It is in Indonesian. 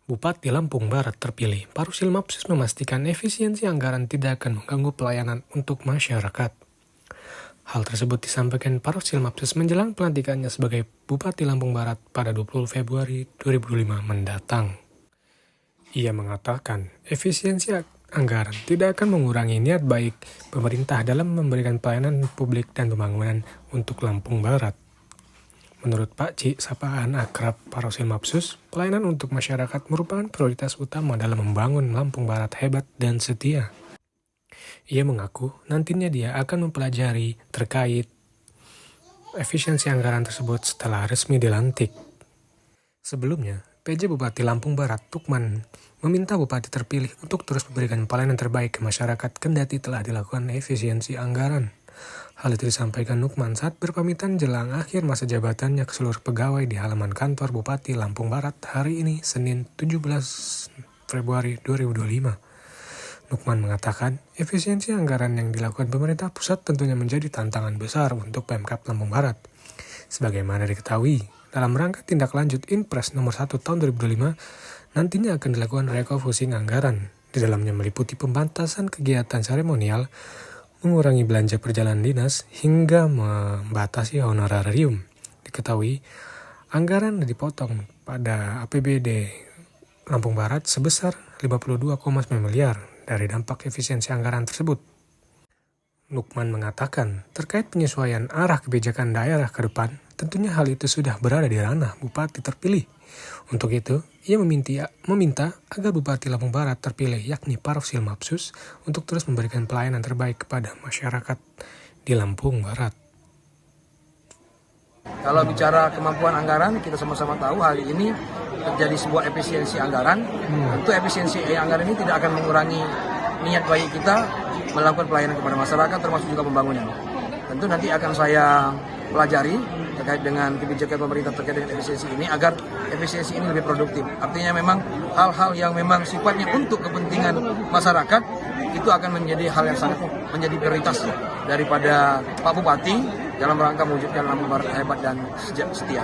Bupati Lampung Barat terpilih, Parusil Mapsus memastikan efisiensi anggaran tidak akan mengganggu pelayanan untuk masyarakat. Hal tersebut disampaikan Parusil Mapsus menjelang pelantikannya sebagai Bupati Lampung Barat pada 20 Februari 2005 mendatang. Ia mengatakan efisiensi anggaran tidak akan mengurangi niat baik pemerintah dalam memberikan pelayanan publik dan pembangunan untuk Lampung Barat. Menurut Pak Ci, sapaan akrab Parusil Mapsus, pelayanan untuk masyarakat merupakan prioritas utama dalam membangun Lampung Barat hebat dan setia. Ia mengaku nantinya dia akan mempelajari terkait efisiensi anggaran tersebut setelah resmi dilantik. Sebelumnya, PJ Bupati Lampung Barat, Tukman, meminta Bupati terpilih untuk terus memberikan pelayanan terbaik ke masyarakat kendati telah dilakukan efisiensi anggaran. Hal itu disampaikan Nukman saat berpamitan jelang akhir masa jabatannya ke seluruh pegawai di halaman kantor Bupati Lampung Barat hari ini, Senin 17 Februari 2025. Nukman mengatakan, efisiensi anggaran yang dilakukan pemerintah pusat tentunya menjadi tantangan besar untuk Pemkab Lampung Barat. Sebagaimana diketahui, dalam rangka tindak lanjut Inpres nomor 1 tahun 2005, nantinya akan dilakukan refocusing anggaran. Di dalamnya meliputi pembatasan kegiatan seremonial, mengurangi belanja perjalanan dinas, hingga membatasi honorarium. Diketahui, anggaran dipotong pada APBD Lampung Barat sebesar 52,9 miliar dari dampak efisiensi anggaran tersebut. Nukman mengatakan, terkait penyesuaian arah kebijakan daerah ke depan, tentunya hal itu sudah berada di ranah Bupati terpilih. Untuk itu, ia meminta agar Bupati Lampung Barat terpilih yakni Parusil Mapsus untuk terus memberikan pelayanan terbaik kepada masyarakat di Lampung Barat. Kalau bicara kemampuan anggaran, kita sama-sama tahu hari ini terjadi sebuah efisiensi anggaran. Tentu efisiensi anggaran ini tidak akan mengurangi niat baik kita melakukan pelayanan kepada masyarakat termasuk juga pembangunan. Tentu nanti akan saya pelajari terkait dengan kebijakan pemerintah terkait dengan efisiensi ini agar efisiensi ini lebih produktif. Artinya memang hal-hal yang memang sifatnya untuk kepentingan masyarakat itu akan menjadi hal yang sangat menjadi prioritas daripada Pak Bupati dalam rangka mewujudkan Lampung Barat hebat dan setia.